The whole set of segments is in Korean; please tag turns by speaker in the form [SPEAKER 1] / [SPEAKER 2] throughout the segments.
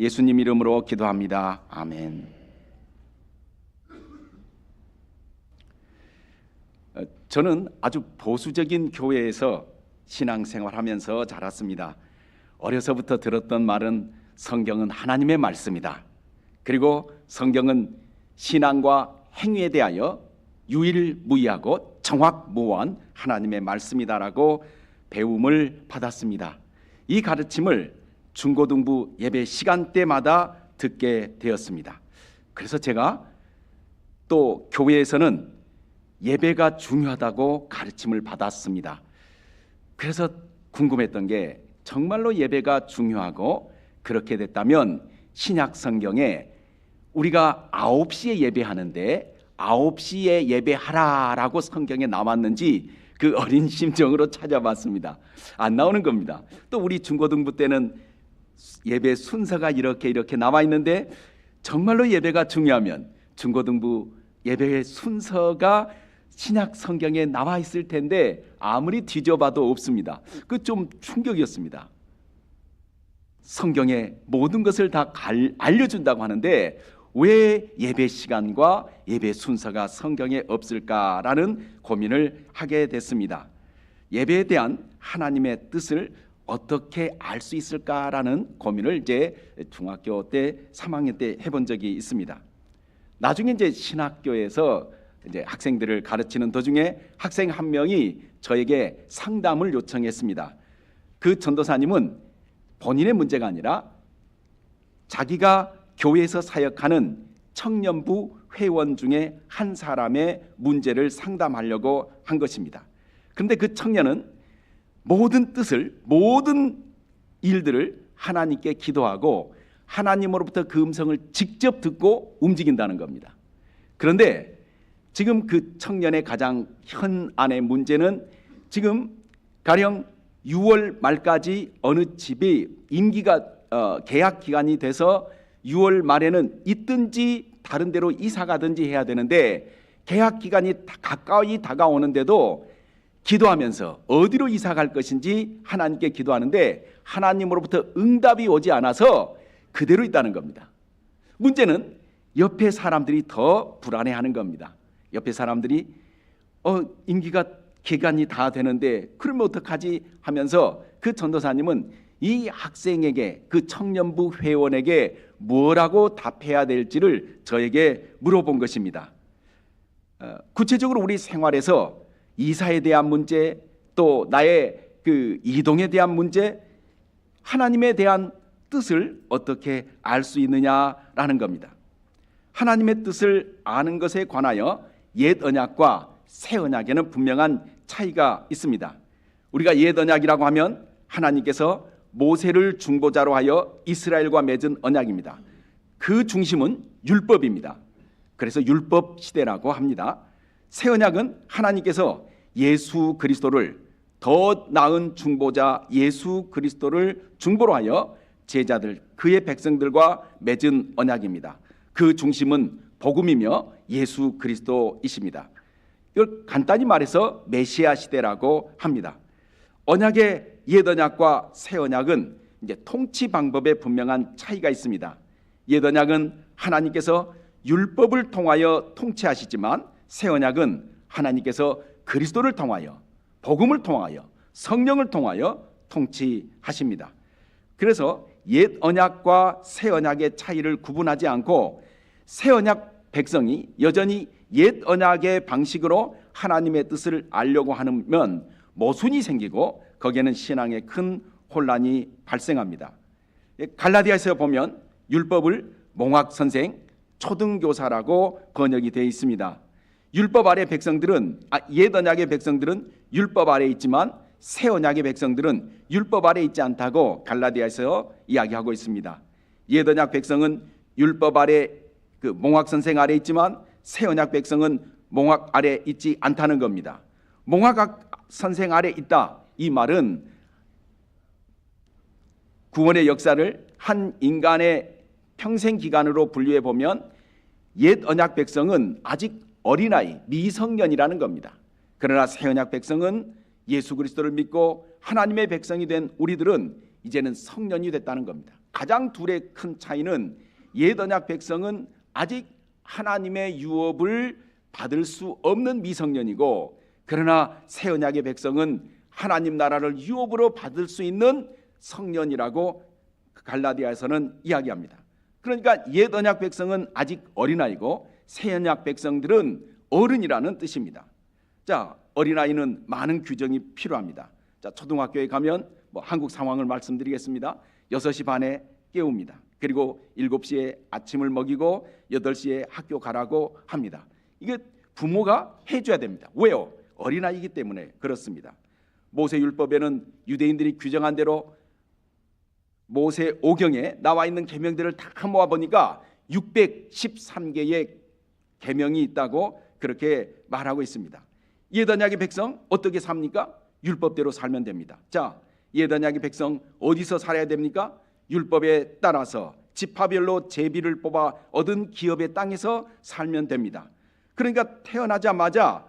[SPEAKER 1] 예수님 이름으로 기도합니다. 아멘. 저는 아주 보수적인 교회에서 신앙생활하면서 자랐습니다. 어려서부터 들었던 말은 성경은 하나님의 말씀이다. 그리고 성경은 신앙과 행위에 대하여 유일무이하고 정확무한 하나님의 말씀이다라고 배움을 받았습니다. 이 가르침을 중고등부 예배 시간대마다 듣게 되었습니다. 그래서 제가 또 교회에서는 예배가 중요하다고 가르침을 받았습니다. 그래서 궁금했던 게 정말로 예배가 중요하고 그렇게 됐다면 신약 성경에 우리가 9시에 예배하는데 9시에 예배하라라고 성경에 나왔는지 그 어린 심정으로 찾아봤습니다. 안 나오는 겁니다. 또 우리 중고등부 때는 예배 순서가 이렇게 나와 있는데 정말로 예배가 중요하면 중고등부 예배의 순서가 신약 성경에 나와 있을 텐데 아무리 뒤져봐도 없습니다. 그 좀 충격이었습니다. 성경에 모든 것을 다 알려준다고 하는데 왜 예배 시간과 예배 순서가 성경에 없을까라는 고민을 하게 됐습니다. 예배에 대한 하나님의 뜻을 어떻게 알 수 있을까라는 고민을 이제 중학교 때 3학년 때 해본 적이 있습니다. 나중에 이제 신학교에서 이제 학생들을 가르치는 도중에 학생 한 명이 저에게 상담을 요청했습니다. 그 전도사님은 본인의 문제가 아니라 자기가 교회에서 사역하는 청년부 회원 중에 한 사람의 문제를 상담하려고 한 것입니다. 그런데 그 청년은 모든 일들을 하나님께 기도하고 하나님으로부터 그 음성을 직접 듣고 움직인다는 겁니다. 그런데 지금 그 청년의 가장 현안의 문제는 지금 가령 6월 말까지 어느 집이 임기가 계약 기간이 돼서 6월 말에는 있든지 다른 데로 이사 가든지 해야 되는데 계약 기간이 가까이 다가오는데도 기도하면서 어디로 이사 갈 것인지 하나님께 기도하는데 하나님으로부터 응답이 오지 않아서 그대로 있다는 겁니다. 문제는 옆에 사람들이 더 불안해하는 겁니다. 옆에 사람들이 임기가 기간이 다 되는데 그러면 어떡하지 하면서 그 전도사님은 이 학생에게 그 청년부 회원에게 뭐라고 답해야 될지를 저에게 물어본 것입니다. 구체적으로 우리 생활에서 이사에 대한 문제 또 나의 그 이동에 대한 문제 하나님에 대한 뜻을 어떻게 알 수 있느냐라는 겁니다. 하나님의 뜻을 아는 것에 관하여 옛 언약과 새 언약에는 분명한 차이가 있습니다. 우리가 옛 언약이라고 하면 하나님께서 모세를 중보자로 하여 이스라엘과 맺은 언약입니다. 그 중심은 율법입니다. 그래서 율법 시대라고 합니다. 새 언약은 하나님께서 예수 그리스도를 더 나은 중보자 예수 그리스도를 중보로 하여 제자들 그의 백성들과 맺은 언약입니다. 그 중심은 복음이며 예수 그리스도이십니다. 이걸 간단히 말해서 메시아 시대라고 합니다. 언약의 옛 언약과 새 언약은 이제 통치 방법에 분명한 차이가 있습니다. 옛 언약은 하나님께서 율법을 통하여 통치하시지만 새 언약은 하나님께서 그리스도를 통하여 복음을 통하여 성령을 통하여 통치하십니다. 그래서 옛 언약과 새 언약의 차이를 구분하지 않고 새 언약 백성이 여전히 옛 언약의 방식으로 하나님의 뜻을 알려고 하면 모순이 생기고 거기에는 신앙에 큰 혼란이 발생합니다. 갈라디아서에 보면 율법을 몽학선생, 초등교사라고 번역이 되어 있습니다. 율법 아래 백성들은 옛 언약의 백성들은 율법 아래 있지만 새 언약의 백성들은 율법 아래 있지 않다고 갈라디아서 이야기하고 있습니다. 옛 언약 백성은 율법 아래 그 몽학 선생 아래 있지만 새 언약 백성은 몽학 아래 있지 않다는 겁니다. 몽학 선생 아래 있다 이 말은 구원의 역사를 한 인간의 평생 기간으로 분류해 보면 옛 언약 백성은 아직 어린아이 미성년이라는 겁니다. 그러나 새 언약 백성은 예수 그리스도를 믿고 하나님의 백성이 된 우리들은 이제는 성년이 됐다는 겁니다. 가장 둘의 큰 차이는 옛 언약 백성은 아직 하나님의 유업을 받을 수 없는 미성년이고, 그러나 새 언약의 백성은 하나님 나라를 유업으로 받을 수 있는 성년이라고 갈라디아에서는 이야기합니다. 그러니까 옛 언약 백성은 아직 어린아이고 새 언약 백성들은 어른이라는 뜻입니다. 자, 어린아이는 많은 규정이 필요합니다. 자, 초등학교에 가면 한국 상황을 말씀드리겠습니다. 6시 반에 깨웁니다. 그리고 7시에 아침을 먹이고 8시에 학교 가라고 합니다. 이게 부모가 해줘야 됩니다. 왜요? 어린아이이기 때문에 그렇습니다. 모세율법에는 유대인들이 규정한 대로 모세 오경에 나와 있는 계명들을 다 모아보니까 613개의 계명이 있다고 그렇게 말하고 있습니다. 옛 언약의 백성 어떻게 삽니까? 율법대로 살면 됩니다. 자, 옛 언약의 백성 어디서 살아야 됩니까? 율법에 따라서 지파별로 제비를 뽑아 얻은 기업의 땅에서 살면 됩니다. 그러니까 태어나자마자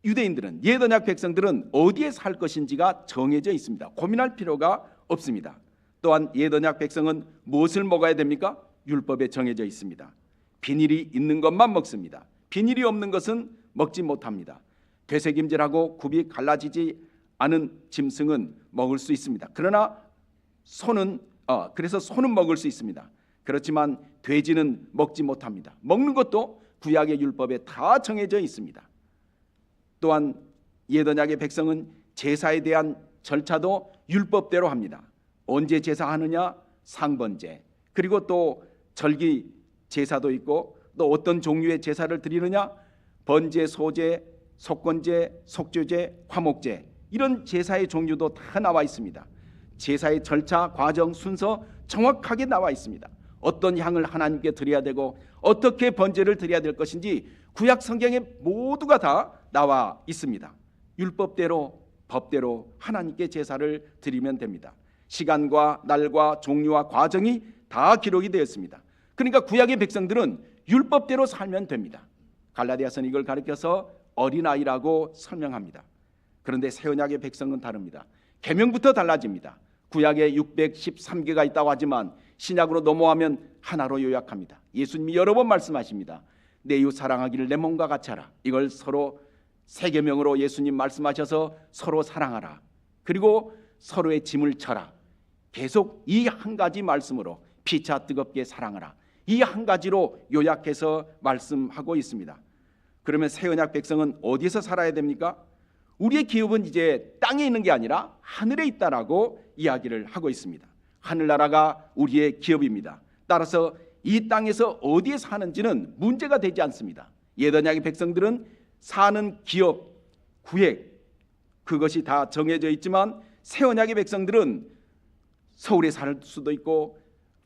[SPEAKER 1] 유대인들은, 옛 언약 백성들은 어디에 살 것인지가 정해져 있습니다. 고민할 필요가 없습니다. 또한 옛 언약 백성은 무엇을 먹어야 됩니까? 율법에 정해져 있습니다. 비닐이 있는 것만 먹습니다. 비닐이 없는 것은 먹지 못합니다. 되새김질하고 굽이 갈라지지 않은 짐승은 먹을 수 있습니다. 그러나 소는 먹을 수 있습니다. 그렇지만 돼지는 먹지 못합니다. 먹는 것도 구약의 율법에 다 정해져 있습니다. 또한 옛 언약의 백성은 제사에 대한 절차도 율법대로 합니다. 언제 제사하느냐? 상번제. 그리고 또 절기 제사도 있고, 또 어떤 종류의 제사를 드리느냐? 번제, 소제, 속건제, 속죄제, 화목제, 이런 제사의 종류도 다 나와 있습니다. 제사의 절차, 과정, 순서 정확하게 나와 있습니다. 어떤 향을 하나님께 드려야 되고 어떻게 번제를 드려야 될 것인지 구약 성경에 모두가 다 나와 있습니다. 율법대로, 법대로 하나님께 제사를 드리면 됩니다. 시간과 날과 종류와 과정이 다 기록이 되었습니다. 그러니까 구약의 백성들은 율법대로 살면 됩니다. 갈라디아서는 이걸 가리켜서 어린아이라고 설명합니다. 그런데 새 언약의 백성은 다릅니다. 계명부터 달라집니다. 구약에 613개가 있다고 하지만 신약으로 넘어가면 하나로 요약합니다. 예수님이 여러 번 말씀하십니다. 내 이웃 사랑하기를 내 몸과 같이 하라. 이걸 서로 세 계명으로 예수님 말씀하셔서 서로 사랑하라. 그리고 서로의 짐을 져라. 계속 이 한 가지 말씀으로 피차 뜨겁게 사랑하라. 이 한 가지로 요약해서 말씀하고 있습니다. 그러면 새 언약 백성은 어디서 살아야 됩니까? 우리의 기업은 이제 땅에 있는 게 아니라 하늘에 있다라고 이야기를 하고 있습니다. 하늘나라가 우리의 기업입니다. 따라서 이 땅에서 어디에 사는지는 문제가 되지 않습니다. 옛 언약의 백성들은 사는 기업, 구획, 그것이 다 정해져 있지만 새 언약의 백성들은 서울에 살 수도 있고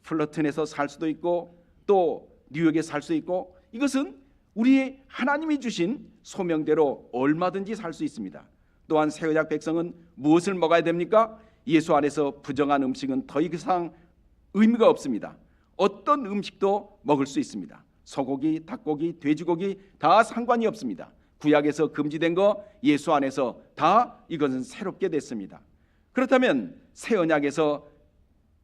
[SPEAKER 1] 플러튼에서 살 수도 있고 또 뉴욕에 살 수 있고, 이것은 우리 하나님이 주신 소명대로 얼마든지 살 수 있습니다. 또한 새 언약 백성은 무엇을 먹어야 됩니까? 예수 안에서 부정한 음식은 더 이상 의미가 없습니다. 어떤 음식도 먹을 수 있습니다. 소고기, 닭고기, 돼지고기 다 상관이 없습니다. 구약에서 금지된 거 예수 안에서 다 이것은 새롭게 됐습니다. 그렇다면 새 언약에서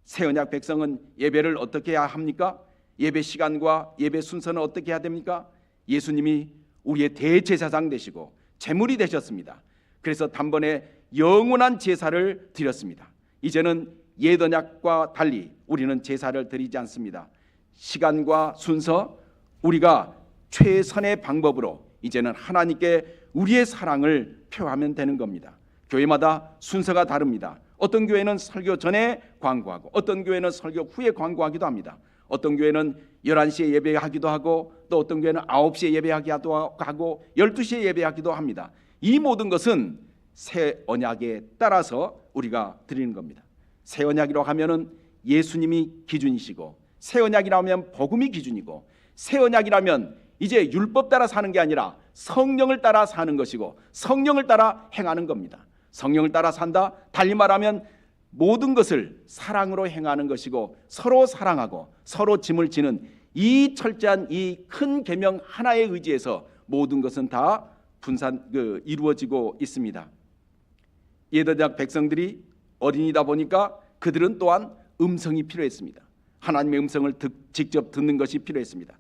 [SPEAKER 1] 새 언약 백성은 예배를 어떻게 해야 합니까? 예배 시간과 예배 순서는 어떻게 해야 됩니까? 예수님이 우리의 대제사장 되시고 제물이 되셨습니다. 그래서 단번에 영원한 제사를 드렸습니다. 이제는 옛 언약과 달리 우리는 제사를 드리지 않습니다. 시간과 순서, 우리가 최선의 방법으로 이제는 하나님께 우리의 사랑을 표하면 되는 겁니다. 교회마다 순서가 다릅니다. 어떤 교회는 설교 전에 광고하고 어떤 교회는 설교 후에 광고하기도 합니다. 어떤 교회는 11시에 예배하기도 하고 또 어떤 교회는 9시에 예배하기도 하고 12시에 예배하기도 합니다. 이 모든 것은 새 언약에 따라서 우리가 드리는 겁니다. 새 언약이라고 하면은 예수님이 기준이시고, 새 언약이라고 하면 복음이 기준이고, 새 언약이라면 이제 율법 따라 사는 게 아니라 성령을 따라 사는 것이고 성령을 따라 행하는 겁니다. 성령을 따라 산다, 달리 말하면 모든 것을 사랑으로 행하는 것이고 서로 사랑하고 서로 짐을 지는 이 철저한 이 큰 계명 하나에 의지해서 모든 것은 다 이루어지고 있습니다. 옛 언약 백성들이 어린이다 보니까 그들은 또한 음성이 필요했습니다. 하나님의 음성을 직접 듣는 것이 필요했습니다.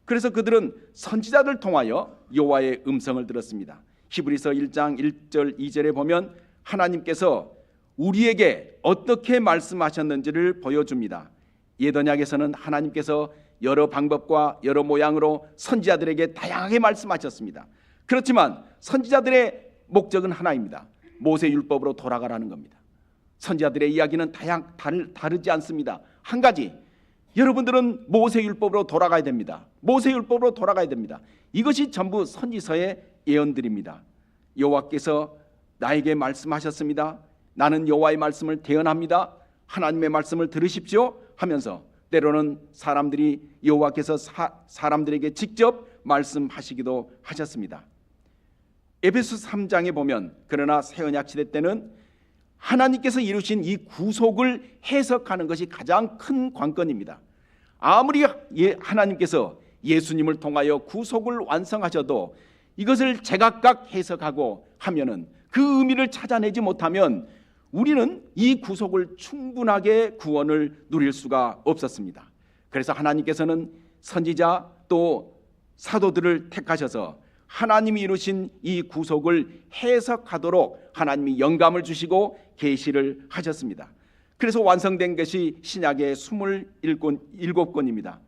[SPEAKER 1] 그래서 그들은 선지자들 통하여 여호와의 음성을 들었습니다. 히브리서 1장 1절 2절에 보면 하나님께서 우리에게 어떻게 말씀하셨는지를 보여줍니다. 옛 언약에서는 하나님께서 여러 방법과 여러 모양으로 선지자들에게 다양하게 말씀하셨습니다. 그렇지만 선지자들의 목적은 하나입니다. 모세 율법으로 돌아가라는 겁니다. 선지자들의 이야기는 다르지 않습니다. 한 가지, 여러분들은 모세 율법으로 돌아가야 됩니다. 모세 율법으로 돌아가야 됩니다. 이것이 전부 선지서의 예언들입니다. 여호와께서 나에게 말씀하셨습니다. 나는 여호와의 말씀을 대언합니다. 하나님의 말씀을 들으십시오 하면서 때로는 사람들이 여호와께서 사람들에게 직접 말씀하시기도 하셨습니다. 에베소 3장에 보면 그러나 새 언약 시대 때는 하나님께서 이루신 이 구속을 해석하는 것이 가장 큰 관건입니다. 아무리 하나님께서 예수님을 통하여 구속을 완성하셔도 이것을 제각각 해석하고 하면은 그 의미를 찾아내지 못하면 우리는 이 구속을 충분하게 구원을 누릴 수가 없었습니다. 그래서 하나님께서는 선지자 또 사도들을 택하셔서 하나님이 이루신 이 구속을 해석하도록 하나님이 영감을 주시고 계시를 하셨습니다. 그래서 완성된 것이 신약의 27권입니다.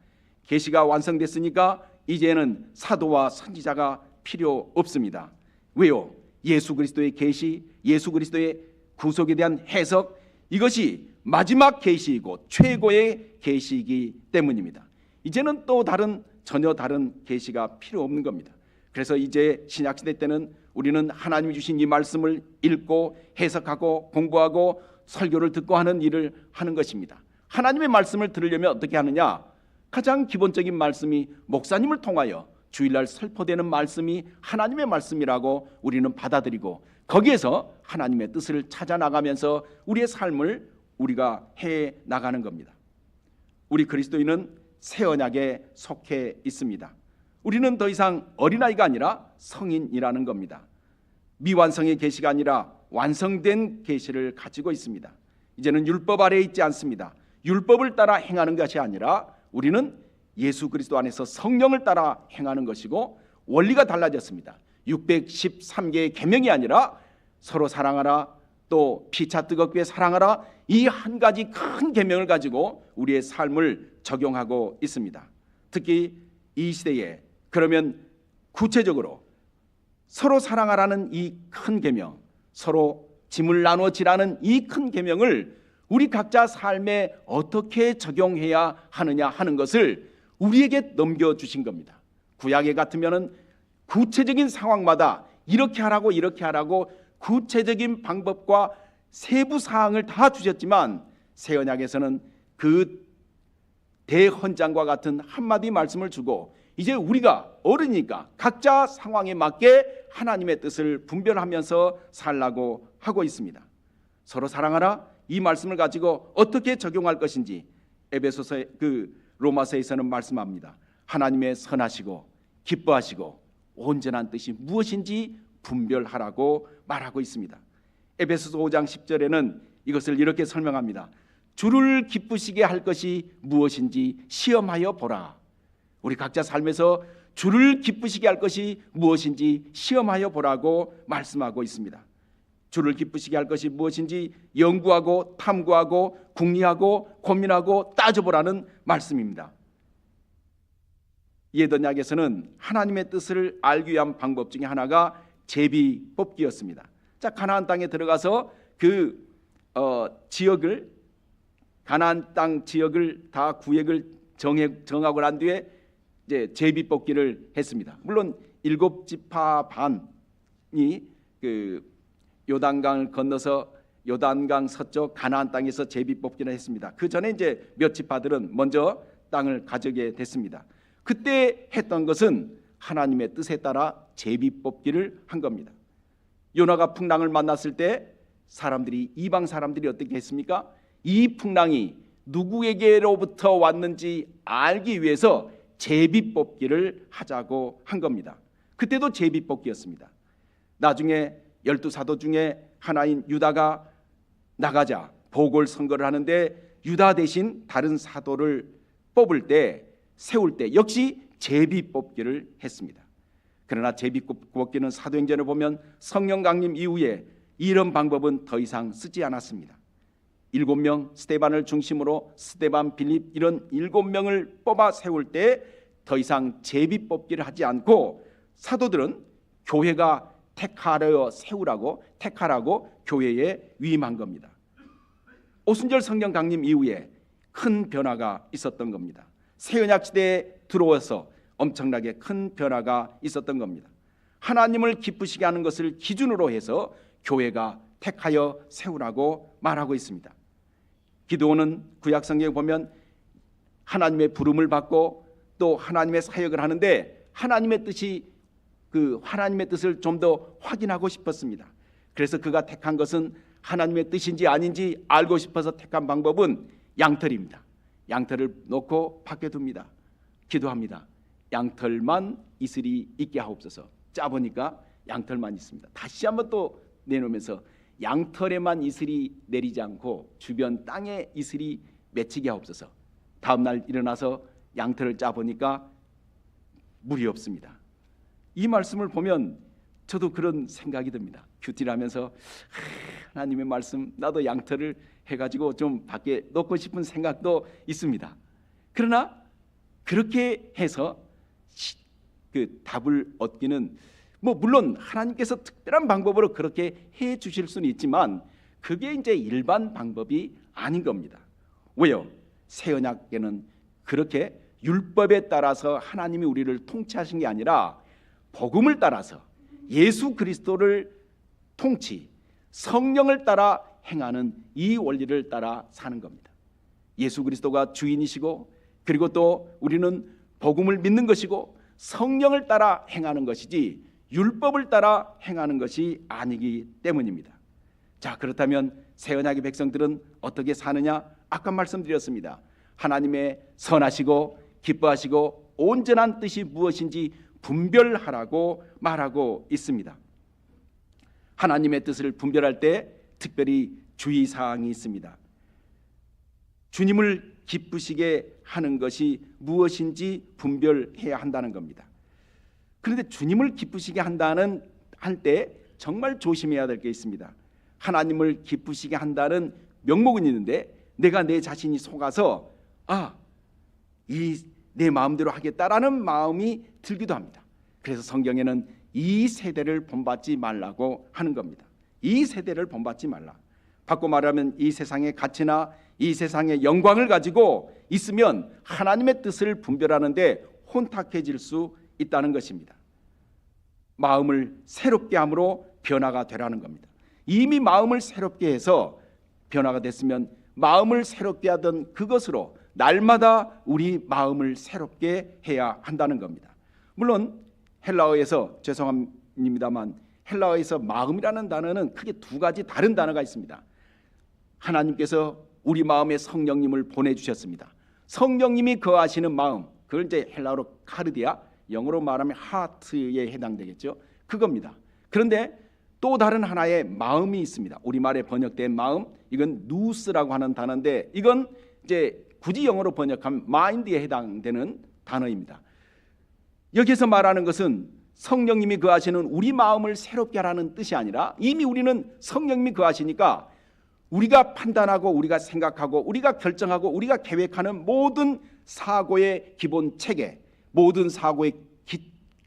[SPEAKER 1] 계시가 완성됐으니까 이제는 사도와 선지자가 필요 없습니다. 왜요? 예수 그리스도의 계시, 예수 그리스도의 구속에 대한 해석, 이것이 마지막 계시이고 최고의 계시이기 때문입니다. 이제는 또 전혀 다른 계시가 필요 없는 겁니다. 그래서 이제 신약시대 때는 우리는 하나님이 주신 이 말씀을 읽고 해석하고 공부하고 설교를 듣고 하는 일을 하는 것입니다. 하나님의 말씀을 들으려면 어떻게 하느냐? 가장 기본적인 말씀이 목사님을 통하여 주일날 설포되는 말씀이 하나님의 말씀이라고 우리는 받아들이고 거기에서 하나님의 뜻을 찾아 나가면서 우리의 삶을 우리가 해 나가는 겁니다. 우리 그리스도인은 새 언약에 속해 있습니다. 우리는 더 이상 어린아이가 아니라 성인이라는 겁니다. 미완성의 계시가 아니라 완성된 계시를 가지고 있습니다. 이제는 율법 아래에 있지 않습니다. 율법을 따라 행하는 것이 아니라 우리는 예수 그리스도 안에서 성령을 따라 행하는 것이고 원리가 달라졌습니다. 613개의 계명이 아니라 서로 사랑하라, 또 피차 뜨겁게 사랑하라, 이 한 가지 큰 계명을 가지고 우리의 삶을 적용하고 있습니다. 특히 이 시대에 그러면 구체적으로 서로 사랑하라는 이 큰 계명, 서로 짐을 나누어 지라는 이 큰 계명을 우리 각자 삶에 어떻게 적용해야 하느냐 하는 것을 우리에게 넘겨주신 겁니다. 구약에 같으면은 구체적인 상황마다 이렇게 하라고 구체적인 방법과 세부 사항을 다 주셨지만 새 언약에서는 그 대헌장과 같은 한마디 말씀을 주고 이제 우리가 어른이니까 각자 상황에 맞게 하나님의 뜻을 분별하면서 살라고 하고 있습니다. 서로 사랑하라, 이 말씀을 가지고 어떻게 적용할 것인지 에베소서 로마서에서는 말씀합니다. 하나님의 선하시고 기뻐하시고 온전한 뜻이 무엇인지 분별하라고 말하고 있습니다. 에베소서 5장 10절에는 이것을 이렇게 설명합니다. 주를 기쁘시게 할 것이 무엇인지 시험하여 보라. 우리 각자 삶에서 주를 기쁘시게 할 것이 무엇인지 시험하여 보라고 말씀하고 있습니다. 주를 기쁘시게 할 것이 무엇인지 연구하고 탐구하고 궁리하고 고민하고 따져보라는 말씀입니다. 옛 언약에서는 하나님의 뜻을 알기 위한 방법 중에 하나가 제비 뽑기였습니다. 자, 가나안 땅에 들어가서 그 지역을 가나안 땅 지역을 다 구획을 정하고 난 뒤에 이제 제비 뽑기를 했습니다. 물론 7지파 반이 그 요단강을 건너서 요단강 서쪽 가나안 땅에서 제비 뽑기를 했습니다. 그 전에 이제 몇 지파들은 먼저 땅을 가져게 됐습니다. 그때 했던 것은 하나님의 뜻에 따라 제비 뽑기를 한 겁니다. 요나가 풍랑을 만났을 때 이방 사람들이 어떻게 했습니까? 이 풍랑이 누구에게로부터 왔는지 알기 위해서 제비 뽑기를 하자고 한 겁니다. 그때도 제비 뽑기였습니다. 나중에 12사도 중에 하나인 유다가 나가자 보궐선거를 하는데 유다 대신 다른 사도를 뽑을 때, 세울 때 역시 제비 뽑기를 했습니다. 그러나 제비 뽑기는 사도행전을 보면 성령 강림 이후에 이런 방법은 더 이상 쓰지 않았습니다. 7명 스데반을 중심으로 스데반, 빌립 이런 7명을 뽑아 세울 때 더 이상 제비 뽑기를 하지 않고 사도들은 교회가 택하라고 교회에 위임한 겁니다. 오순절 성령 강림 이후에 큰 변화가 있었던 겁니다. 새언약 시대에 들어와서 엄청나게 큰 변화가 있었던 겁니다. 하나님을 기쁘시게 하는 것을 기준으로 해서 교회가 택하여 세우라고 말하고 있습니다. 기드온은 구약 성경에 보면 하나님의 부름을 받고 또 하나님의 사역을 하는데 하나님의 뜻을 좀 더 확인하고 싶었습니다. 그래서 그가 택한 것은 하나님의 뜻인지 아닌지 알고 싶어서 택한 방법은 양털입니다. 양털을 놓고 밖에 둡니다. 기도합니다. 양털만 이슬이 있게 하옵소서. 짜보니까 양털만 있습니다. 다시 한번 또 내놓으면서 양털에만 이슬이 내리지 않고 주변 땅에 이슬이 맺히게 하옵소서. 다음 날 일어나서 양털을 짜보니까 물이 없습니다. 이 말씀을 보면 저도 그런 생각이 듭니다. 큐티하면서 하나님의 말씀 나도 양털을 해가지고 좀 밖에 놓고 싶은 생각도 있습니다. 그러나 그렇게 해서 그 답을 얻기는 물론 하나님께서 특별한 방법으로 그렇게 해 주실 수는 있지만 그게 이제 일반 방법이 아닌 겁니다. 왜요? 새 언약에는 그렇게 율법에 따라서 하나님이 우리를 통치하신 게 아니라 복음을 따라서 예수 그리스도를 통치, 성령을 따라 행하는 이 원리를 따라 사는 겁니다. 예수 그리스도가 주인이시고 그리고 또 우리는 복음을 믿는 것이고 성령을 따라 행하는 것이지 율법을 따라 행하는 것이 아니기 때문입니다. 자, 그렇다면 새 언약의 백성들은 어떻게 사느냐? 아까 말씀드렸습니다. 하나님의 선하시고 기뻐하시고 온전한 뜻이 무엇인지 분별하라고 말하고 있습니다. 하나님의 뜻을 분별할 때 특별히 주의사항이 있습니다. 주님을 기쁘시게 하는 것이 무엇인지 분별해야 한다는 겁니다. 그런데 주님을 기쁘시게 할 때 정말 조심해야 될 게 있습니다. 하나님을 기쁘시게 한다는 명목은 있는데 내가 내 자신이 속아서 내 마음대로 하겠다라는 마음이 들기도 합니다. 그래서 성경에는 이 세대를 본받지 말라고 하는 겁니다. 이 세대를 본받지 말라. 바꿔 말하면 이 세상의 가치나 이 세상의 영광을 가지고 있으면 하나님의 뜻을 분별하는데 혼탁해질 수 있다는 것입니다. 마음을 새롭게 함으로 변화가 되라는 겁니다. 이미 마음을 새롭게 해서 변화가 됐으면 마음을 새롭게 하던 그것으로 날마다 우리 마음을 새롭게 해야 한다는 겁니다. 물론 헬라어에서 죄송합니다만 헬라어에서 마음이라는 단어는 크게 두 가지 다른 단어가 있습니다. 하나님께서 우리 마음에 성령님을 보내주셨습니다. 성령님이 거하시는 마음, 그걸 이제 헬라어로 카르디아, 영어로 말하면 하트에 해당되겠죠. 그겁니다. 그런데 또 다른 하나의 마음이 있습니다. 우리말에 번역된 마음, 이건 누스라고 하는 단어인데 이건 이제 굳이 영어로 번역하면 마인드에 해당되는 단어입니다. 여기서 말하는 것은 성령님이 거하시는 우리 마음을 새롭게 하라는 뜻이 아니라 이미 우리는 성령님이 거하시니까 우리가 판단하고 우리가 생각하고 우리가 결정하고 우리가 계획하는 모든 사고의 기본 체계, 모든 사고의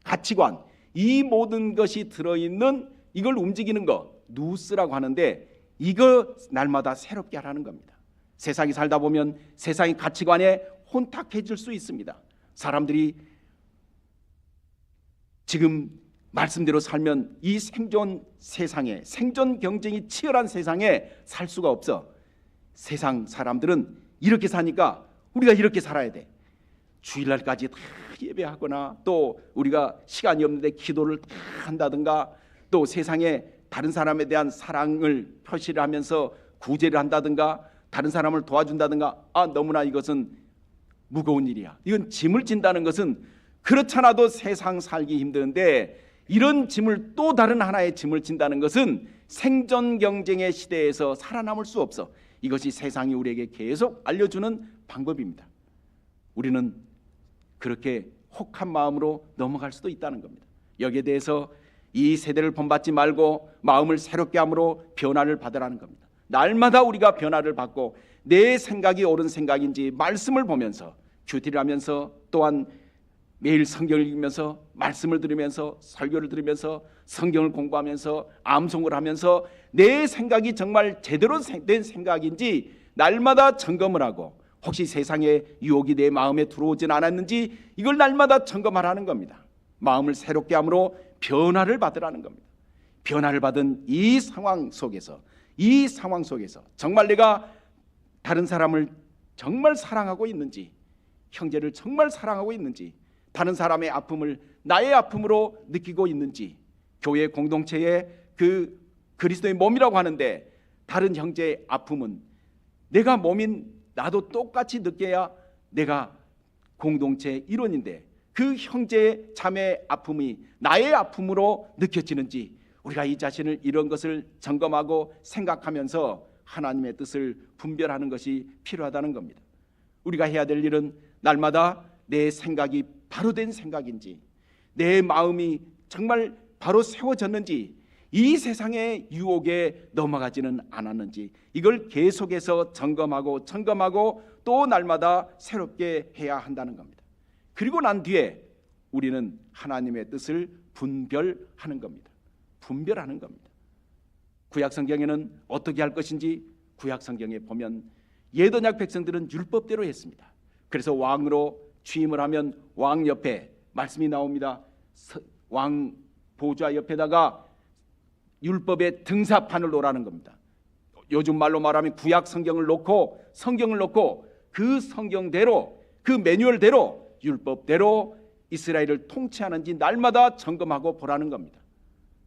[SPEAKER 1] 가치관, 이 모든 것이 들어있는 이걸 움직이는 것, 누스라고 하는데 이거 날마다 새롭게 하라는 겁니다. 세상에 살다 보면 세상의 가치관에 혼탁해질 수 있습니다. 사람들이 지금 말씀대로 살면 이 생존 세상에, 생존 경쟁이 치열한 세상에 살 수가 없어. 세상 사람들은 이렇게 사니까 우리가 이렇게 살아야 돼. 주일날까지 다 예배하거나 또 우리가 시간이 없는데 기도를 다 한다든가 또 세상에 다른 사람에 대한 사랑을 표시를 하면서 구제를 한다든가 다른 사람을 도와준다든가 너무나 이것은 무거운 일이야. 이건 짐을 진다는 것은 그렇잖아도 세상 살기 힘든데 이런 짐을 또 다른 하나의 짐을 진다는 것은 생존 경쟁의 시대에서 살아남을 수 없어. 이것이 세상이 우리에게 계속 알려주는 방법입니다. 우리는 그렇게 혹한 마음으로 넘어갈 수도 있다는 겁니다. 여기에 대해서 이 세대를 본받지 말고 마음을 새롭게 함으로 변화를 받으라는 겁니다. 날마다 우리가 변화를 받고 내 생각이 옳은 생각인지 말씀을 보면서 큐티를 하면서 또한 매일 성경을 읽으면서 말씀을 들으면서 설교를 들으면서 성경을 공부하면서 암송을 하면서 내 생각이 정말 제대로 된 생각인지 날마다 점검을 하고 혹시 세상의 유혹이 내 마음에 들어오진 않았는지 이걸 날마다 점검하라는 겁니다. 마음을 새롭게 함으로 변화를 받으라는 겁니다. 변화를 받은 이 상황 속에서 정말 내가 다른 사람을 정말 사랑하고 있는지, 형제를 정말 사랑하고 있는지, 다른 사람의 아픔을 나의 아픔으로 느끼고 있는지, 교회 공동체의 그 그리스도의 몸이라고 하는데 다른 형제의 아픔은 내가 몸인 나도 똑같이 느껴야 내가 공동체의 일원인데 그 형제의 자매의 아픔이 나의 아픔으로 느껴지는지 우리가 이 자신을 이런 것을 점검하고 생각하면서 하나님의 뜻을 분별하는 것이 필요하다는 겁니다. 우리가 해야 될 일은 날마다 내 생각이 바로 된 생각인지, 내 마음이 정말 바로 세워졌는지, 이 세상의 유혹에 넘어가지는 않았는지 이걸 계속해서 점검하고 또 날마다 새롭게 해야 한다는 겁니다. 그리고 난 뒤에 우리는 하나님의 뜻을 분별하는 겁니다. 구약 성경에는 어떻게 할 것인지 구약 성경에 보면 옛 언약 백성들은 율법대로 했습니다. 그래서 왕으로 취임을 하면 왕 옆에 말씀이 나옵니다. 왕 보좌 옆에다가 율법의 등사판을 놓으라는 겁니다. 요즘 말로 말하면 구약 성경을 놓고 그 성경대로 그 매뉴얼대로 율법대로 이스라엘을 통치하는지 날마다 점검하고 보라는 겁니다.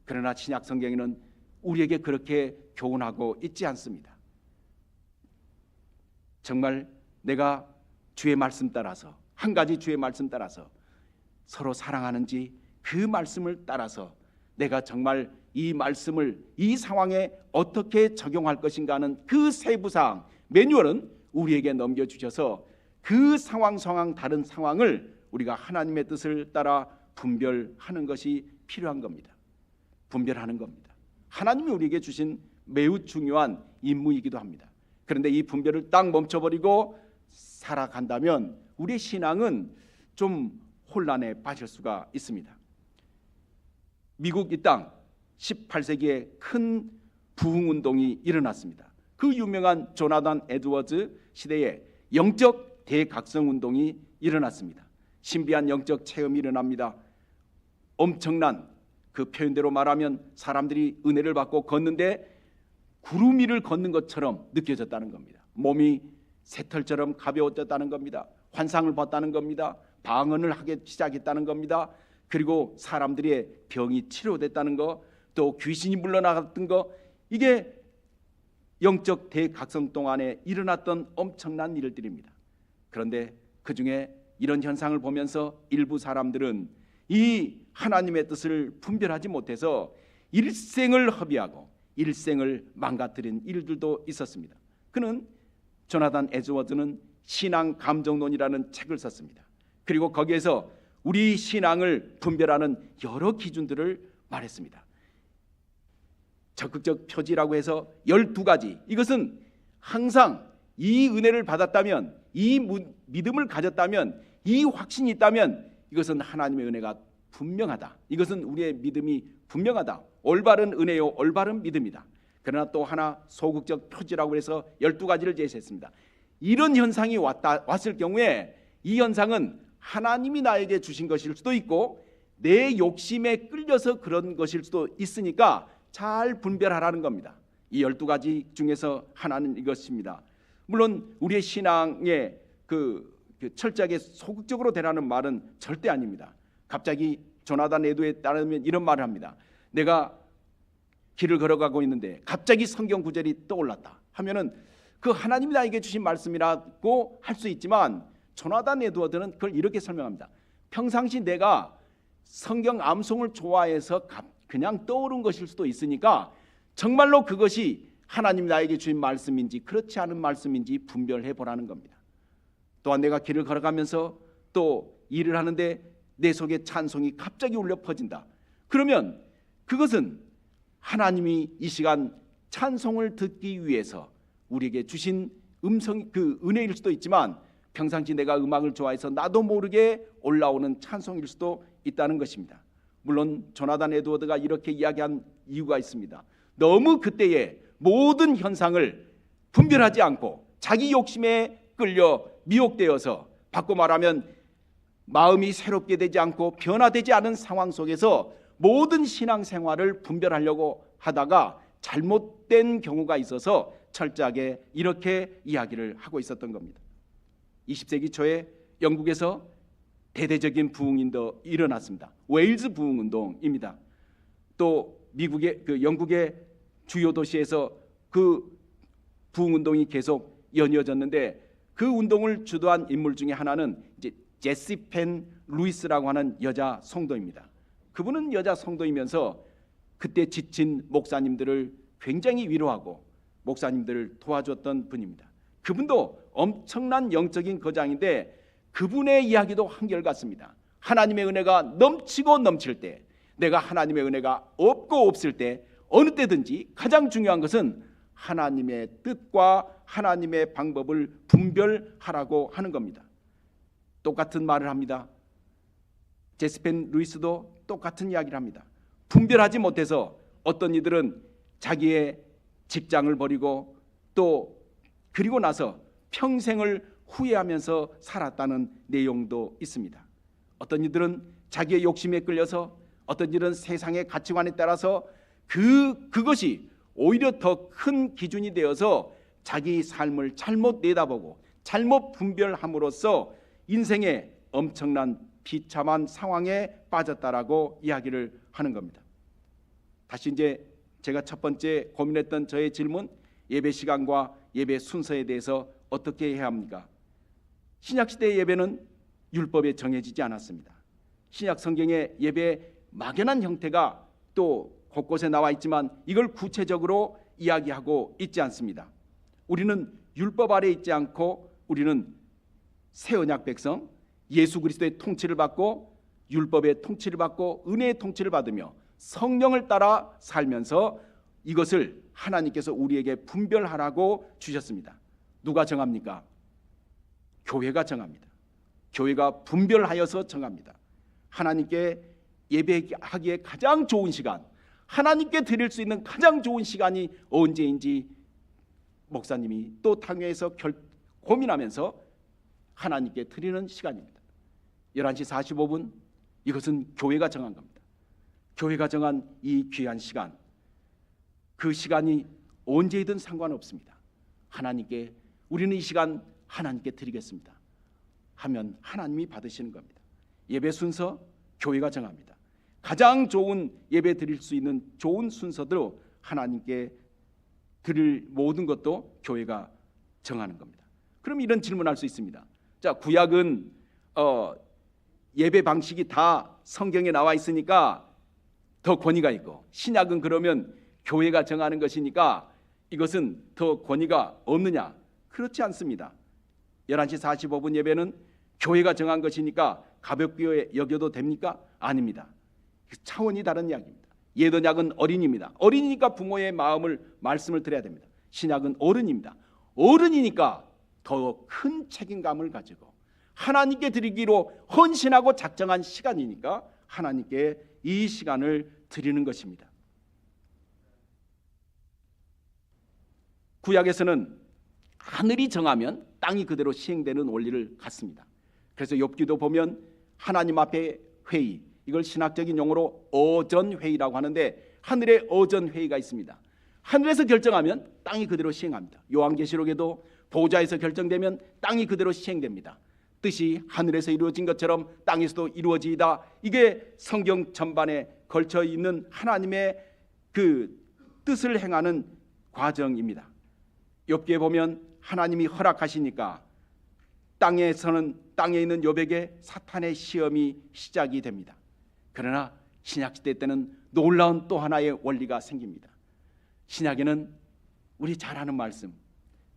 [SPEAKER 1] 그러나 신약 성경에는 우리에게 그렇게 교훈하고 있지 않습니다. 정말 내가 주의 말씀 따라서 한 가지 주의 말씀 따라서 서로 사랑하는지 그 말씀을 따라서 내가 정말 이 말씀을 이 상황에 어떻게 적용할 것인가 하는 그 세부사항 매뉴얼은 우리에게 넘겨주셔서 그 상황 다른 상황을 우리가 하나님의 뜻을 따라 분별하는 것이 필요한 겁니다. 분별하는 겁니다. 하나님이 우리에게 주신 매우 중요한 임무이기도 합니다. 그런데 이 분별을 딱 멈춰버리고 살아간다면 우리의 신앙은 좀 혼란에 빠질 수가 있습니다. 미국 이 땅 18세기에 큰 부흥운동이 일어났습니다. 그 유명한 조나단 에드워즈 시대에 영적 대각성운동이 일어났습니다. 신비한 영적 체험이 일어납니다. 엄청난 그 표현대로 말하면 사람들이 은혜를 받고 걷는데 구름 위를 걷는 것처럼 느껴졌다는 겁니다. 몸이 새털처럼 가벼워졌다는 겁니다. 환상을 봤다는 겁니다. 방언을 하기 시작했다는 겁니다. 그리고 사람들의 병이 치료됐다는 거, 또 귀신이 물러나갔던 거, 이게 영적 대각성동 안에 일어났던 엄청난 일들입니다. 그런데 그 중에 이런 현상을 보면서 일부 사람들은 이 하나님의 뜻을 분별하지 못해서 일생을 허비하고 일생을 망가뜨린 일들도 있었습니다. 그는 조나단 에드워즈는 신앙 감정론이라는 책을 썼습니다. 그리고 거기에서 우리 신앙을 분별하는 여러 기준들을 말했습니다. 적극적 표지라고 해서 12가지, 이것은 항상 이 은혜를 받았다면, 이 믿음을 가졌다면, 이 확신이 있다면 이것은 하나님의 은혜가 분명하다. 이것은 우리의 믿음이 분명하다. 올바른 은혜요, 올바른 믿음이다. 그러나 또 하나 소극적 표지라고 해서 12가지를 제시했습니다. 이런 현상이 왔을 경우에 이 현상은 하나님이 나에게 주신 것일 수도 있고 내 욕심에 끌려서 그런 것일 수도 있으니까 잘 분별하라는 겁니다. 이 12가지 중에서 하나는 이것입니다. 물론 우리의 신앙에 철저하게 소극적으로 되라는 말은 절대 아닙니다. 갑자기 조나단 에드워즈에 따르면 이런 말을 합니다. 내가 길을 걸어가고 있는데 갑자기 성경 구절이 떠올랐다 하면은 그 하나님이 나에게 주신 말씀이라고 할 수 있지만 조나단 에드워즈는 그걸 이렇게 설명합니다. 평상시 내가 성경 암송을 좋아해서 그냥 떠오른 것일 수도 있으니까 정말로 그것이 하나님 나에게 주신 말씀인지 그렇지 않은 말씀인지 분별해 보라는 겁니다. 또한 내가 길을 걸어가면서 또 일을 하는데 내 속에 찬송이 갑자기 울려 퍼진다. 그러면 그것은 하나님이 이 시간 찬송을 듣기 위해서 우리에게 주신 음성, 그 은혜일 수도 있지만 평상시 내가 음악을 좋아해서 나도 모르게 올라오는 찬송일 수도 있다는 것입니다. 물론 조나단 에드워드가 이렇게 이야기한 이유가 있습니다. 너무 그때의 모든 현상을 분별하지 않고 자기 욕심에 끌려 미혹되어서, 바꿔 말하면 마음이 새롭게 되지 않고 변화되지 않은 상황 속에서 모든 신앙생활을 분별하려고 하다가 잘못된 경우가 있어서 철저하게 이렇게 이야기를 하고 있었던 겁니다. 20세기 초에 영국에서 대대적인 부흥운동이 일어났습니다. 웨일즈 부흥운동입니다. 또 미국의 영국의 주요 도시에서 그 부흥운동이 계속 연이어졌는데, 그 운동을 주도한 인물 중에 하나는 이제 제시 펜 루이스라고 하는 여자 성도입니다. 그분은 여자 성도이면서 그때 지친 목사님들을 굉장히 위로하고 목사님들을 도와줬던 분입니다. 그분도 엄청난 영적인 거장인데 그분의 이야기도 한결같습니다. 하나님의 은혜가 넘치고 넘칠 때, 내가 하나님의 은혜가 없고 없을 때, 어느 때든지 가장 중요한 것은 하나님의 뜻과 하나님의 방법을 분별하라고 하는 겁니다. 똑같은 말을 합니다. 제스펜 루이스도 똑같은 이야기를 합니다. 분별하지 못해서 어떤 이들은 자기의 직장을 버리고 또 그리고 나서 평생을 후회하면서 살았다는 내용도 있습니다. 어떤 이들은 자기의 욕심에 끌려서, 어떤 이들은 세상의 가치관에 따라서 그것이 오히려 더 큰 기준이 되어서 자기 삶을 잘못 내다보고 잘못 분별함으로써 인생의 엄청난 비참한 상황에 빠졌다라고 이야기를 하는 겁니다. 다시 이제 제가 첫 번째 고민했던 저의 질문, 예배 시간과 예배 순서에 대해서 어떻게 해야 합니까? 신약시대의 예배는 율법에 정해지지 않았습니다. 신약 성경의 예배의 막연한 형태가 또 곳곳에 나와 있지만 이걸 구체적으로 이야기하고 있지 않습니다. 우리는 율법 아래 있지 않고 우리는 새 언약 백성, 예수 그리스도의 통치를 받고 율법의 통치를 받고 은혜의 통치를 받으며 성령을 따라 살면서 이것을 하나님께서 우리에게 분별하라고 주셨습니다. 누가 정합니까? 교회가 정합니다. 교회가 분별하여서 정합니다. 하나님께 예배하기에 가장 좋은 시간, 하나님께 드릴 수 있는 가장 좋은 시간이 언제인지 목사님이 또 당회에서 고민하면서 하나님께 드리는 시간입니다. 11시 45분, 이것은 교회가 정한 겁니다. 교회가 정한 이 귀한 시간, 그 시간이 언제이든 상관없습니다. 하나님께, 우리는 이 시간 하나님께 드리겠습니다 하면 하나님이 받으시는 겁니다. 예배 순서 교회가 정합니다. 가장 좋은 예배 드릴 수 있는 좋은 순서대로 하나님께 드릴 모든 것도 교회가 정하는 겁니다. 그럼 이런 질문할 수 있습니다. 자, 구약은 예배 방식이 다 성경에 나와 있으니까 더 권위가 있고, 신약은 그러면 교회가 정하는 것이니까 이것은 더 권위가 없느냐? 그렇지 않습니다. 11시 45분 예배는 교회가 정한 것이니까 가볍게 여겨도 됩니까? 아닙니다. 차원이 다른 이야기입니다. 옛 언약은 어린이입니다. 어린이니까 부모의 말씀을 드려야 됩니다. 신약은 어른입니다. 어른이니까 더 큰 책임감을 가지고 하나님께 드리기로 헌신하고 작정한 시간이니까 하나님께 이 시간을 드리는 것입니다. 구약에서는 하늘이 정하면 땅이 그대로 시행되는 원리를 갖습니다. 그래서 욥기도 보면 하나님 앞에 회의, 이걸 신학적인 용어로 어전회의라고 하는데 하늘에 어전회의가 있습니다. 하늘에서 결정하면 땅이 그대로 시행합니다. 요한계시록에도 보좌에서 결정되면 땅이 그대로 시행됩니다. 뜻이 하늘에서 이루어진 것처럼 땅에서도 이루어지이다. 이게 성경 전반에 걸쳐 있는 하나님의 그 뜻을 행하는 과정입니다. 욥기에 보면 하나님이 허락하시니까 땅에 있는 욥에게 사탄의 시험이 시작이 됩니다. 그러나 신약시대 때는 놀라운 또 하나의 원리가 생깁니다. 신약에는 우리 잘 아는 말씀,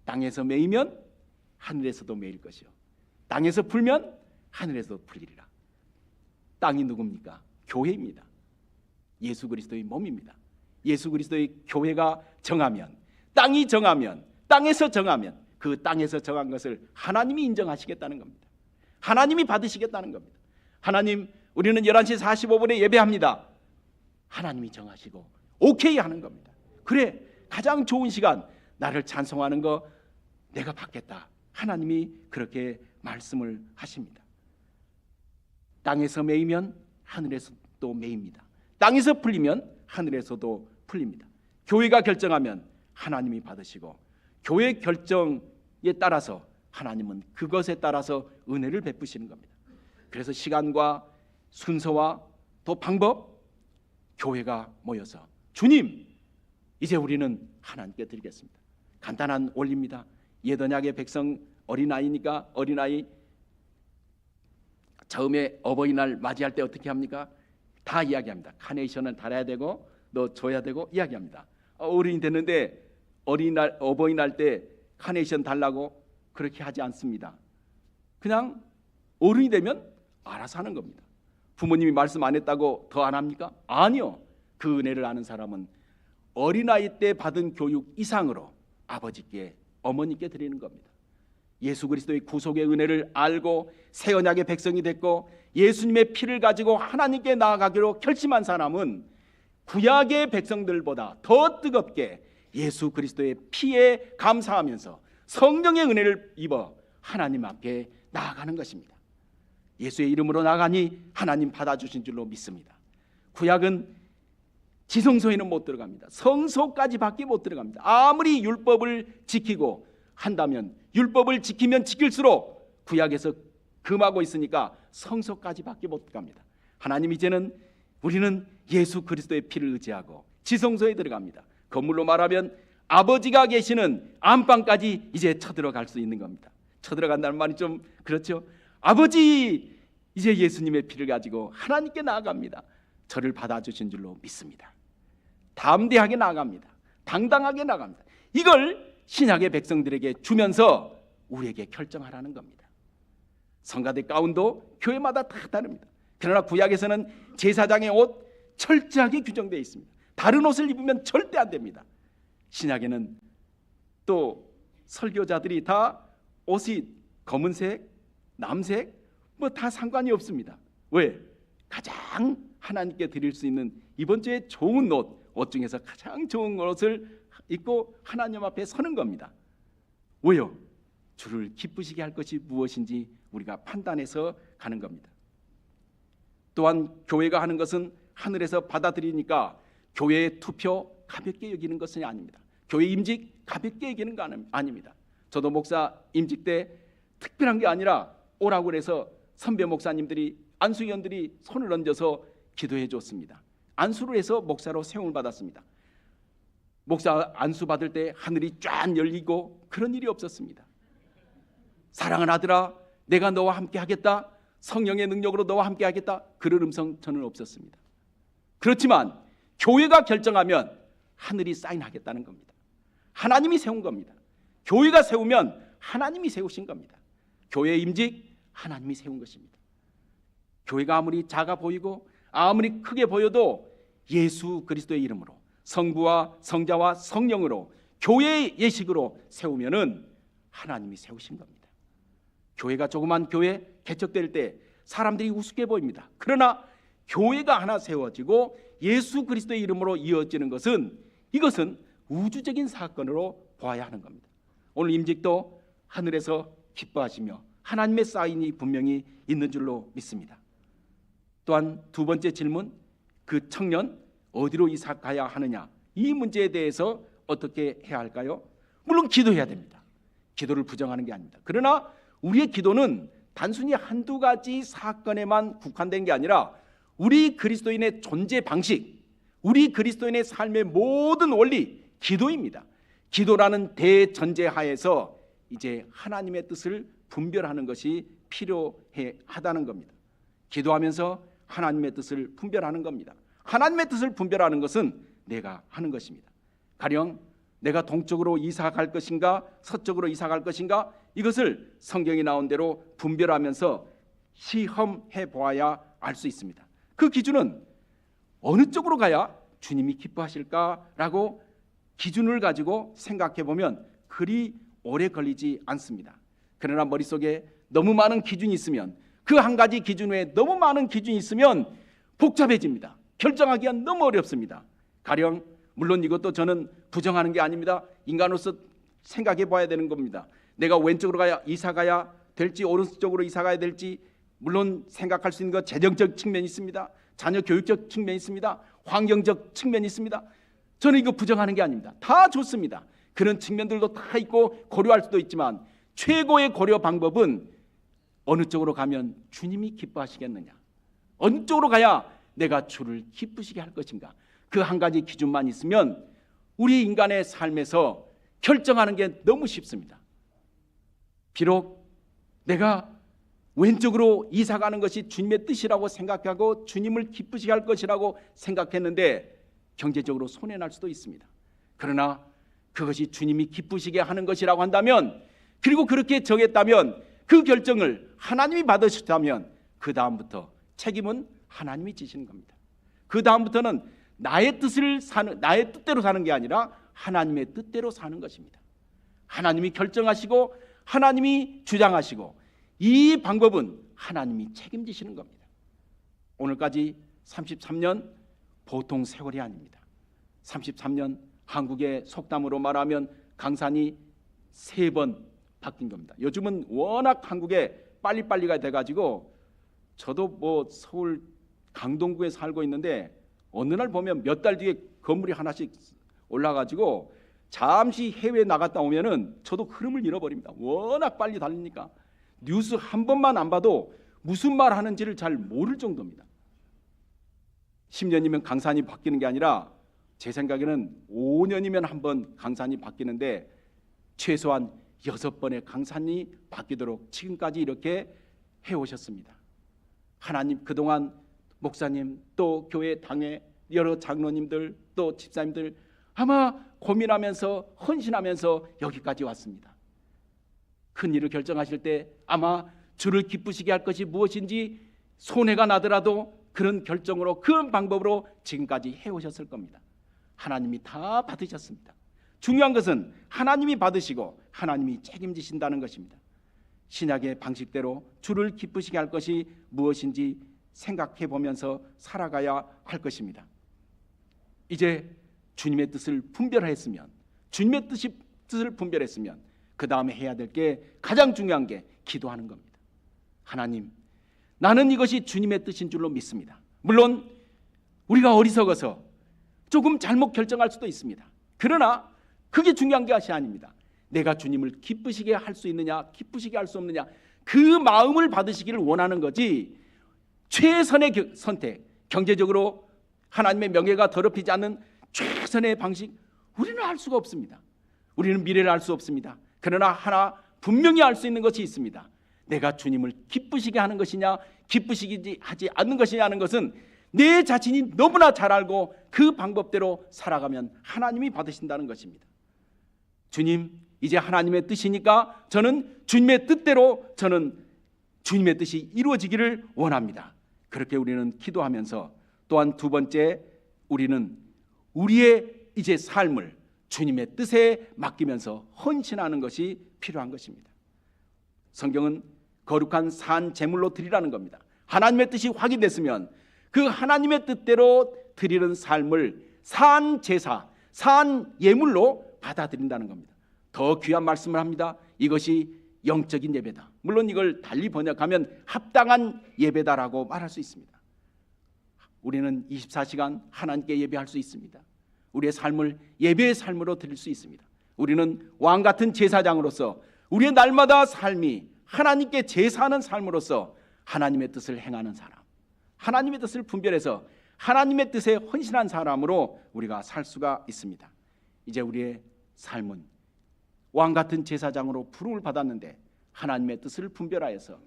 [SPEAKER 1] 땅에서 매이면 하늘에서도 매일 것이요 땅에서 풀면 하늘에서도 풀리리라. 땅이 누굽니까? 교회입니다. 예수 그리스도의 몸입니다. 예수 그리스도의 교회가 정하면, 땅이 정하면, 땅에서 정하면 그 땅에서 정한 것을 하나님이 인정하시겠다는 겁니다. 하나님이 받으시겠다는 겁니다. 하나님, 우리는 11시 45분에 예배합니다. 하나님이 정하시고 오케이 하는 겁니다. 그래, 가장 좋은 시간, 나를 찬송하는 거 내가 받겠다. 하나님이 그렇게 말씀을 하십니다. 땅에서 매이면 하늘에서도 매입니다. 땅에서 풀리면 하늘에서도 풀립니다. 교회가 결정하면 하나님이 받으시고, 교회 결정에 따라서 하나님은 그것에 따라서 은혜를 베푸시는 겁니다. 그래서 시간과 순서와 또 방법, 교회가 모여서 주님, 이제 우리는 하나님께 드리겠습니다. 간단한 원리입니다. 옛 언약의 백성, 어린아이니까 어린아이 처음에 어버이날 맞이할 때 어떻게 합니까? 다 이야기합니다. 카네이션은 달아야 되고 너 줘야 되고 이야기합니다. 어른이 됐는데 어버이날 때 카네이션 달라고 그렇게 하지 않습니다. 그냥 어른이 되면 알아서 하는 겁니다. 부모님이 말씀 안 했다고 더 안 합니까? 아니요. 그 은혜를 아는 사람은 어린아이 때 받은 교육 이상으로 아버지께, 어머니께 드리는 겁니다. 예수 그리스도의 구속의 은혜를 알고 새 언약의 백성이 됐고 예수님의 피를 가지고 하나님께 나아가기로 결심한 사람은 구약의 백성들보다 더 뜨겁게 예수 그리스도의 피에 감사하면서 성령의 은혜를 입어 하나님 앞에 나아가는 것입니다. 예수의 이름으로 나가니 하나님 받아주신 줄로 믿습니다. 구약은 지성소에는 못 들어갑니다. 성소까지 밖에 못 들어갑니다. 아무리 율법을 지키고 한다면, 율법을 지키면 지킬수록 구약에서 금하고 있으니까 성소까지 밖에 못 갑니다. 하나님, 이제는 우리는 예수 그리스도의 피를 의지하고 지성소에 들어갑니다. 건물로 말하면 아버지가 계시는 안방까지 이제 쳐들어갈 수 있는 겁니다. 쳐들어간다는 말이 좀 그렇죠. 아버지, 이제 예수님의 피를 가지고 하나님께 나아갑니다. 저를 받아주신 줄로 믿습니다. 담대하게 나아갑니다. 당당하게 나아갑니다. 이걸 신약의 백성들에게 주면서 우리에게 결정하라는 겁니다. 성가대 가운도 교회마다 다 다릅니다. 그러나 구약에서는 제사장의 옷 철저하게 규정되어 있습니다. 다른 옷을 입으면 절대 안 됩니다. 신약에는 또 설교자들이 다 옷이 검은색, 남색 뭐 다 상관이 없습니다. 왜? 가장 하나님께 드릴 수 있는 이번 주에 좋은 옷 중에서 가장 좋은 옷을 입고 하나님 앞에 서는 겁니다. 왜요? 주를 기쁘시게 할 것이 무엇인지 우리가 판단해서 가는 겁니다. 또한 교회가 하는 것은 하늘에서 받아들이니까 교회의 투표 가볍게 여기는 것은 아닙니다. 교회 임직 가볍게 여기는 거 아닙니다. 저도 목사 임직 때 특별한 게 아니라 오라고 해서 선배 목사님들이, 안수위원들이 손을 얹어서 기도해 줬습니다. 안수를 해서 목사로 세움을 받았습니다. 목사 안수 받을 때 하늘이 쫙 열리고 그런 일이 없었습니다. 사랑하는 아들아, 내가 너와 함께 하겠다, 성령의 능력으로 너와 함께 하겠다, 그런 음성 저는 없었습니다. 그렇지만 교회가 결정하면 하늘이 사인하겠다는 겁니다. 하나님이 세운 겁니다. 교회가 세우면 하나님이 세우신 겁니다. 교회 임직 하나님이 세운 것입니다. 교회가 아무리 작아 보이고 아무리 크게 보여도 예수 그리스도의 이름으로 성부와 성자와 성령으로 교회의 예식으로 세우면은 하나님이 세우신 겁니다. 교회가 조그만 교회 개척될 때 사람들이 우습게 보입니다. 그러나 교회가 하나 세워지고 예수 그리스도의 이름으로 이어지는 것은, 이것은 우주적인 사건으로 보아야 하는 겁니다. 오늘 임직도 하늘에서 기뻐하시며 하나님의 사인이 분명히 있는 줄로 믿습니다. 또한 두 번째 질문, 그 청년 어디로 이사 가야 하느냐, 이 문제에 대해서 어떻게 해야 할까요? 물론 기도해야 됩니다. 기도를 부정하는 게 아닙니다. 그러나 우리의 기도는 단순히 한두 가지 사건에만 국한된 게 아니라 우리 그리스도인의 존재 방식, 우리 그리스도인의 삶의 모든 원리, 기도입니다. 기도라는 대전제 하에서 이제 하나님의 뜻을 분별하는 것이 필요하다는 겁니다. 기도하면서 하나님의 뜻을 분별하는 겁니다. 하나님의 뜻을 분별하는 것은 내가 하는 것입니다. 가령 내가 동쪽으로 이사 갈 것인가 서쪽으로 이사 갈 것인가, 이것을 성경이 나온 대로 분별하면서 시험해 보아야 알 수 있습니다. 그 기준은 어느 쪽으로 가야 주님이 기뻐하실까라고 기준을 가지고 생각해 보면 그리 오래 걸리지 않습니다. 그러나 머릿속에 너무 많은 기준이 있으면, 그 한 가지 기준 외에 너무 많은 기준이 있으면 복잡해집니다. 결정하기가 너무 어렵습니다. 가령 물론 이것도 저는 부정하는 게 아닙니다. 인간으로서 생각해 봐야 되는 겁니다. 내가 왼쪽으로 가야 이사 가야 될지 오른쪽으로 이사 가야 될지, 물론 생각할 수 있는 것 재정적 측면이 있습니다. 자녀 교육적 측면이 있습니다. 환경적 측면이 있습니다. 저는 이거 부정하는 게 아닙니다. 다 좋습니다. 그런 측면들도 다 있고 고려할 수도 있지만, 최고의 고려 방법은 어느 쪽으로 가면 주님이 기뻐하시겠느냐, 어느 쪽으로 가야 내가 주를 기쁘시게 할 것인가, 그 한 가지 기준만 있으면 우리 인간의 삶에서 결정하는 게 너무 쉽습니다. 비록 내가 왼쪽으로 이사 가는 것이 주님의 뜻이라고 생각하고 주님을 기쁘시게 할 것이라고 생각했는데 경제적으로 손해날 수도 있습니다. 그러나 그것이 주님이 기쁘시게 하는 것이라고 한다면, 그리고 그렇게 정했다면, 그 결정을 하나님이 받으셨다면 그 다음부터 책임은 하나님이 지시는 겁니다. 그 다음부터는 나의 뜻대로 사는 게 아니라 하나님의 뜻대로 사는 것입니다. 하나님이 결정하시고 하나님이 주장하시고, 이 방법은 하나님이 책임지시는 겁니다. 오늘까지 33년 보통 세월이 아닙니다. 33년 한국의 속담으로 말하면 강산이 3번 바뀐 겁니다. 요즘은 워낙 한국에 빨리빨리가 돼가지고, 저도 뭐 서울 강동구에 살고 있는데 어느 날 보면 몇 달 뒤에 건물이 하나씩 올라가지고 잠시 해외에 나갔다 오면은 저도 흐름을 잃어버립니다. 워낙 빨리 달리니까 뉴스 한 번만 안 봐도 무슨 말 하는지를 잘 모를 정도입니다. 10년이면 강산이 바뀌는 게 아니라 제 생각에는 5년이면 한 번 강산이 바뀌는데, 최소한 6번의 강산이 바뀌도록 지금까지 이렇게 해오셨습니다. 하나님, 그동안 목사님, 또 교회 당회 여러 장로님들, 또 집사님들 아마 고민하면서 헌신하면서 여기까지 왔습니다. 큰 일을 결정하실 때 아마 주를 기쁘시게 할 것이 무엇인지 손해가 나더라도 그런 결정으로, 그런 방법으로 지금까지 해오셨을 겁니다. 하나님이 다 받으셨습니다. 중요한 것은 하나님이 받으시고 하나님이 책임지신다는 것입니다. 신약의 방식대로 주를 기쁘시게 할 것이 무엇인지 생각해 보면서 살아가야 할 것입니다. 이제 주님의 뜻을 분별했으면, 주님의 뜻을 분별했으면 그 다음에 해야 될 게, 가장 중요한 게 기도하는 겁니다. 하나님, 나는 이것이 주님의 뜻인 줄로 믿습니다. 물론 우리가 어리석어서 조금 잘못 결정할 수도 있습니다. 그러나 그게 중요한 것이 아닙니다. 내가 주님을 기쁘시게 할 수 있느냐, 기쁘시게 할 수 없느냐, 그 마음을 받으시기를 원하는 거지, 최선의 선택, 경제적으로 하나님의 명예가 더럽히지 않는 최선의 방식, 우리는 알 수가 없습니다. 우리는 미래를 알 수 없습니다. 그러나 하나 분명히 알 수 있는 것이 있습니다. 내가 주님을 기쁘시게 하는 것이냐, 기쁘시게 하지 않는 것이냐 하는 것은 내 자신이 너무나 잘 알고 그 방법대로 살아가면 하나님이 받으신다는 것입니다. 주님, 이제 하나님의 뜻이니까 저는 주님의 뜻대로, 저는 주님의 뜻이 이루어지기를 원합니다. 그렇게 우리는 기도하면서, 또한 두 번째, 우리는 우리의 이제 삶을 주님의 뜻에 맡기면서 헌신하는 것이 필요한 것입니다. 성경은 거룩한 산 제물로 드리라는 겁니다. 하나님의 뜻이 확인됐으면 그 하나님의 뜻대로 드리는 삶을 산 제사, 산 예물로 받아들인다는 겁니다. 더 귀한 말씀을 합니다. 이것이 영적인 예배다. 물론 이걸 달리 번역하면 합당한 예배다라고 말할 수 있습니다. 우리는 24시간 하나님께 예배할 수 있습니다. 우리의 삶을 예배의 삶으로 드릴 수 있습니다. 우리는 왕같은 제사장으로서 우리의 날마다 삶이 하나님께 제사하는 삶으로서 하나님의 뜻을 행하는 사람, 하나님의 뜻을 분별해서 하나님의 뜻에 헌신한 사람으로 우리가 살 수가 있습니다. 이제 우리의 삶은 왕같은 제사장으로 부름을 받았는데 하나님의 뜻을 분별하여서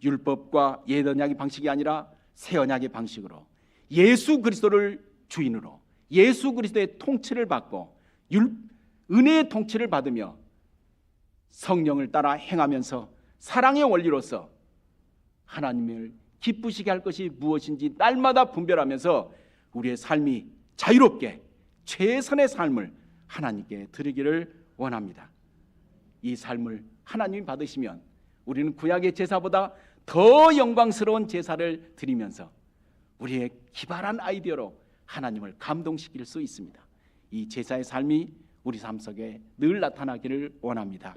[SPEAKER 1] 율법과 옛 언약의 방식이 아니라 새 언약의 방식으로 예수 그리스도를 주인으로, 예수 그리스도의 통치를 받고 은혜의 통치를 받으며 성령을 따라 행하면서 사랑의 원리로서 하나님을 기쁘시게 할 것이 무엇인지 날마다 분별하면서 우리의 삶이 자유롭게 최선의 삶을 하나님께 드리기를 원합니다. 이 삶을 하나님이 받으시면 우리는 구약의 제사보다 더 영광스러운 제사를 드리면서 우리의 기발한 아이디어로 하나님을 감동시킬 수 있습니다. 이 제사의 삶이 우리 삶 속에 늘 나타나기를 원합니다.